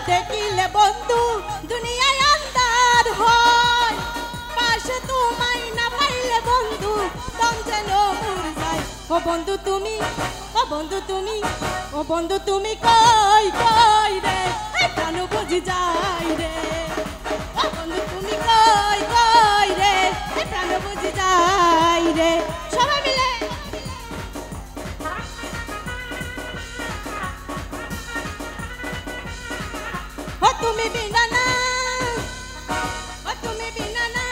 দেখিলে বন্ধু দুনিয়ায় আন্ধার হয়, পাশে তোমায় না পাইলে বন্ধু দম যেন মরে যায়। ও বন্ধু তুমি, ও বন্ধু তুমি, ও বন্ধু তুমি কই কই রে, প্রাণ বুঝি যায় রে। ও বন্ধু তুমি কই কই রে, প্রাণ বুঝি যায় রে। সবাই মিলে ও তুমি বিনা না, ও তুমি বিনা না।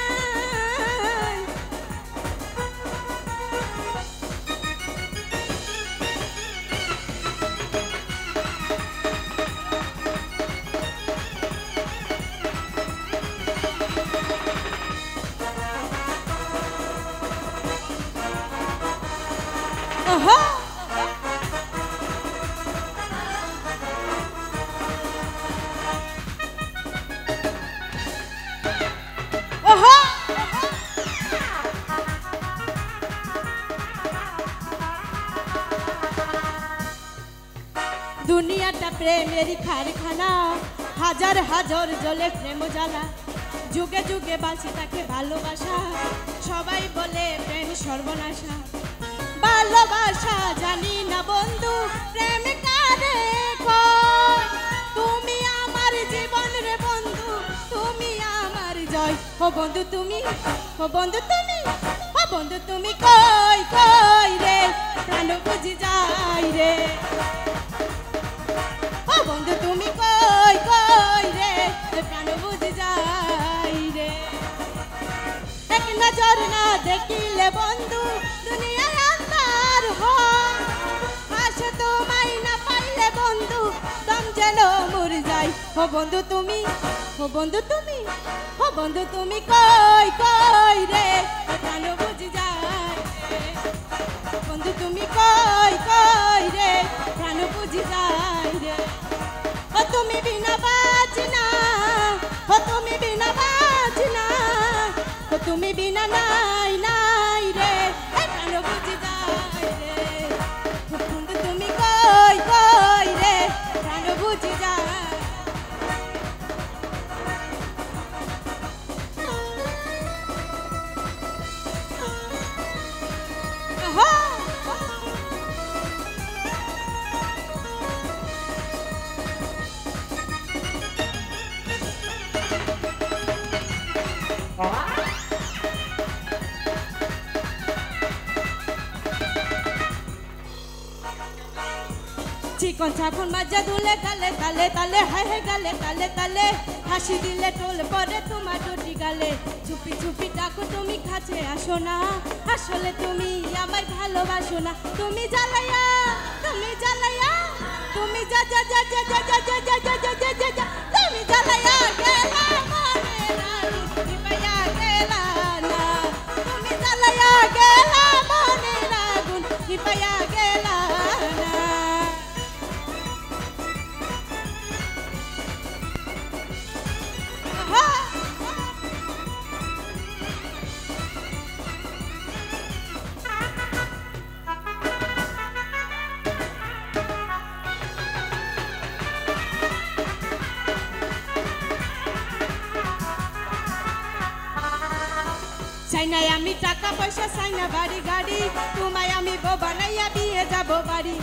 ওহো ওহো দুনিয়াটা প্রেমেরই কারখানা, হাজার হাজার জলে প্রেম জ্বালা, যুগে যুগে বাঁচে তাকে ভালোবাসা, সবাই বলে প্রেম সর্বনাশা। ভালোবাসা জানি না বন্ধু প্রেম কারে কয়, তুমি আমার জীবন রে বন্ধু, তুমি আমার জয়। ও বন্ধু তুমি, ও বন্ধু তুমি, ও বন্ধু তুমি কই কই রে, প্রাণ বুঝি যায় রে। ও বন্ধু তুমি কই কই রে, প্রাণ বুঝি যায় রে। এক নজর না দেখিলে বন্ধু দুনিয়ায় আন্ধার হয়, পাশে তোমায় না পাইলে বন্ধু দম যেন মরে যায়। ও বন্ধু তুমি, ও বন্ধু তুমি, ও বন্ধু তুমি কই কই রে, প্রাণ বুঝি যায় রে। বন্ধু তুমি কই কই রে, প্রাণ বুঝি যায় রে। ও তুমি বিনা বাঁচি না, ও তুমি বিনা বাঁচি না, ও তুমি বিনা নাই নাই রে, প্রাণ বুঝি যায় রে। বন্ধু তুমি কই কই রে, প্রাণ বুঝি যায়। চিকন চাকন মাজা দুলে গালে তালে তালে, হায় হায় গালে তালে তালে, হাসি দিলে টোল পরে তোমার দুটি গালে। চুপি চুপি ডাকো তুমি কাছে আসো না, আসলে তুমি আমায় ভালোবাসো না। তুমি জ্বালাইয়া, তুমি জ্বালাইয়া, তুমি যা যা যা যা যা যা যা যা যা যা যা যা যা, তুমি জ্বালাইয়া গেলা মনের আগুন নিভাইয়া গেলা না। তুমি জ্বালাইয়া গেলা মনের আগুন নিভাইয়া গেলা না। চাইনাই আমি টাকা পয়সা, চাইনা বাড়ি গাড়ি, তোমায় আমি বউ বানাইয়া বিয়ে যাব বাড়ি।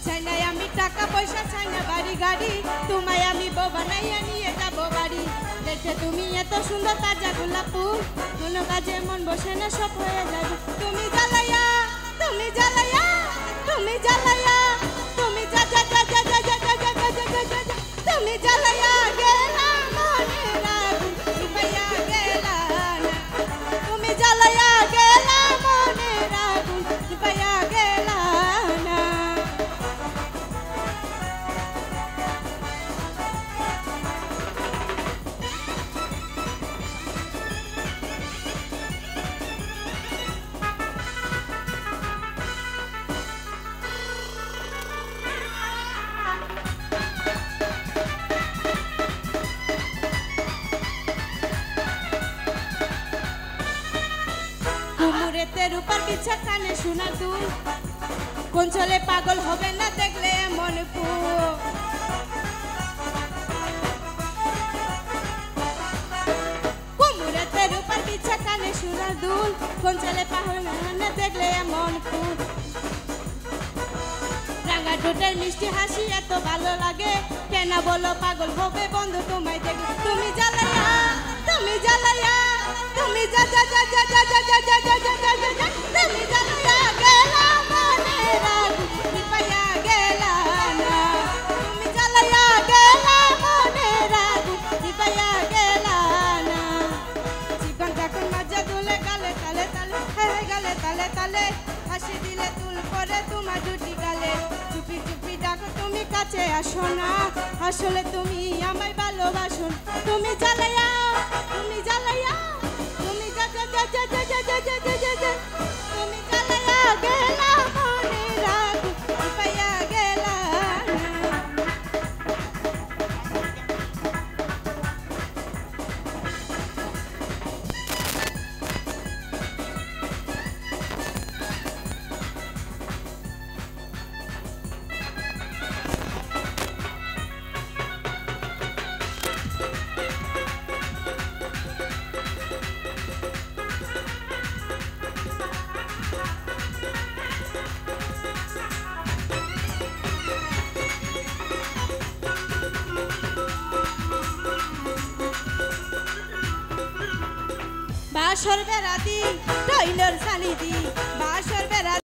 চাইনাই আমি টাকা পয়সা, চাইনা বাড়ি গাড়ি, তোমায় আমি বউ বানাইয়া নিয়ে যাব বাড়ি। দেখে তুমি এত সুন্দর তাজা গোলাপ ফুল, কোনো কাজে মন বসে না সব হয়ে যাবে। তুমি জ্বালাইয়া, তুমি জ্বালাইয়া, তুমি জ্বালাইয়া, তুমি যা যা যা যা যা যা যা যা যা যা যা যা, তুমি জ্বালাইয়া গেলা মনের আগুন নিভাইয়া গেলা না। তুমি জ্বালাইয়া গেলা মনের আগুন নিভাইয়া গেলা না। কুমুরেতে রূপার পিছা কানে সোনার দুল, কোন ছেলে পাগল হবে না দেখলে এমন কুমুরেতে রূপার বিছা কানে সুরার দুল কোন ছেলে পাগল না দেখলে এমন ফুল রাঙা ঠোঁটের মিষ্টি হাসি এত ভালো লাগে কেন বলো পাগল হবে বন্ধু তোমায় দেখলে তুমি জ্বালাইয়া তুমি জ্বালাইয়া তুমি যা যা যা যা যা যা যা যা যা যা যা যা যা তুমি জ্বালাইয়া গেলা মনে রাগ পাইয়া গেলা না তুমি জ্বালাইয়া গেলা মনে রাগ পাইয়া গেলা না জীবন যখন মজা দুলে গালে তালে তালে হ্যাঁ গালে তালে তালে হাসি দিলে তুল পরে তোমার দুটি গালে চুপি চুপি ডাকো তুমি কাছে আসো না আসলে তুমি আমায় ভালোবাসো তুমি জ্বালাইয়া তুমি জ্বালাইয়া তুমি যা যা যা যা যা যা যা যা যা যা তুমি জ্বালাইয়া গেলা মনে রাগ পাইয়া গেলা বাসর বেড়াতি টইলর সানি দি বাসর বেড়া